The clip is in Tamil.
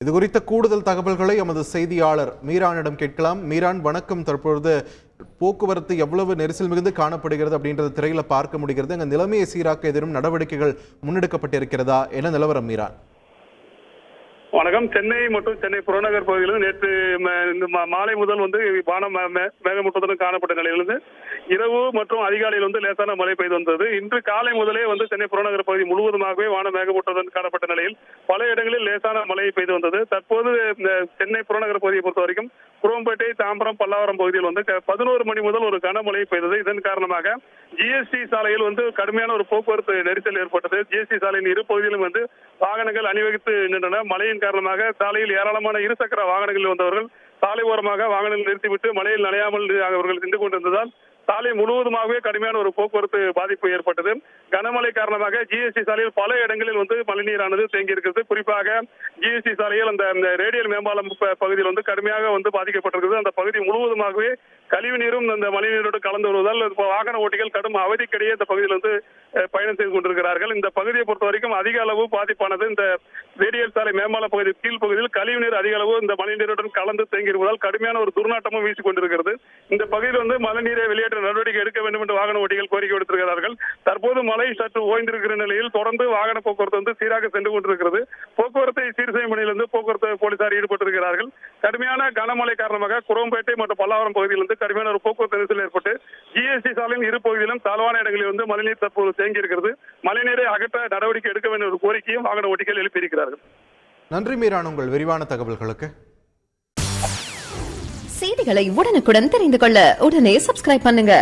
இது குறித்த கூடுதல் தகவல்களை எமது செய்தியாளர் மீரானிடம் கேட்கலாம். மீரான், வணக்கம். தற்பொழுது போக்குவரத்து எவ்வளவு நெரிசல் மிகுந்து காணப்படுகிறது அப்படின்றது திரையில பார்க்க முடிகிறது. அங்க நிலைமையை சீராக்க எதிரும் நடவடிக்கைகள் முன்னெடுக்கப்பட்டிருக்கிறதா? என்ன நிலவரம் மீரான்? வணக்கம். சென்னை மற்றும் சென்னை புறநகர் பகுதியில் நேற்று மாலை முதல் வானம் மேகமூட்டத்துடன் காணப்பட்ட நிலையிலிருந்து இரவு மற்றும் அதிகாலையில் லேசான மழை பெய்து வந்தது. இன்று காலை முதலே சென்னை புறநகர் பகுதி முழுவதுமாகவே வான மேகமூட்டத்துடன் காணப்பட்ட நிலையில் பல இடங்களில் லேசான மழை பெய்து வந்தது. தற்போது சென்னை புறநகர் பகுதியை பொறுத்த வரைக்கும் குரோம்பேட்டை, தாம்பரம், பல்லாவரம் பகுதியில் 11 மணி முதல் ஒரு கனமழை பெய்தது. இதன் காரணமாக ஜிஎஸ்டி சாலையில் கடுமையான ஒரு போக்குவரத்து நெரிசல் ஏற்பட்டது. ஜிஎஸ்டி சாலையின் இரு பகுதியிலும் வாகனங்கள் அணிவகுத்து நின்றன. மழையின் காரணமாக சாலையில் ஏராளமான இருசக்கர வாகனங்களில் வந்தவர்கள் சாலை ஓரமாக வாகனங்கள் நிறுத்திவிட்டு மழையில் நனையாமல் அவர்கள் சென்று கொண்டிருந்ததால் சாலை முழுவதுமாகவே கடுமையான ஒரு போக்குவரத்து பாதிப்பு ஏற்பட்டது. கனமழை காரணமாக ஜிஎஸ்டி சாலையில் பல இடங்களில் மழைநீரானது தேங்கி இருக்கிறது. குறிப்பாக ஜிஎஸ்டி சாலையில் அந்த ரேடியல் மேம்பாலம் பகுதியில் கடுமையாக பாதிக்கப்பட்டிருக்கிறது. அந்த பகுதி முழுவதுமாகவே கழிவு நீரும் அந்த மழைநீரோடு கலந்து வருவதால் வாகன ஓட்டிகள் கடும் அவதிக்கிடையே இந்த பகுதியில் பயணம் செய்து கொண்டிருக்கிறார்கள். இந்த பகுதியை பொறுத்த வரைக்கும் அதிக அளவு பாதிப்பானது இந்த ரேடியல் சாலை மேம்பால பகுதி கீழ்ப்பகுதியில் கழிவு நீர் அதிக அளவு இந்த மழைநீருடன் கலந்து தேங்கி இருப்பதால் கடுமையான ஒரு துர்நாற்றமும் வீசிக் கொண்டிருக்கிறது. இந்த பகுதியில் மழைநீரை வெளியேற்ற நடவடிக்கை எடுக்க வேண்டும் என்று வாகன ஓட்டிகள் கோரிக்கை விடுத்திருக்கிறார்கள். தற்போது மழை சற்று ஓய்ந்திருக்கிற நிலையில் தொடர்ந்து வாகன போக்குவரத்து சீராக சென்று கொண்டிருக்கிறது. போக்குவரத்தை சீர் செய்யும் பணியில் போக்குவரத்து போலீசார் ஈடுபட்டிருக்கிறார்கள். கடுமையான கனமழை காரணமாக குரோம்பேட்டை மற்றும் பல்லாவரம் பகுதியில் கடுமையான ஒரு போக்குவரத்து நெரிசல் ஏற்பட்டு ஜிஎஸ்டி சாலையின் இரு பகுதியிலும் தாழ்வான இடங்களில் மழைநீர் தற்போது தேங்கி இருக்கிறது. மழைநீரை அகற்ற நடவடிக்கை எடுக்க வேண்டிய ஒரு கோரிக்கையும் வாகன ஓட்டிகள் எழுப்பியிருக்கிறார்கள். நன்றி மீரான், உங்கள் விரிவான தகவல்களுக்கு. செய்திகளை உடனுக்குடன் தெரிந்து கொள்ள உடனே சப்ஸ்கிரைப் பண்ணுங்க.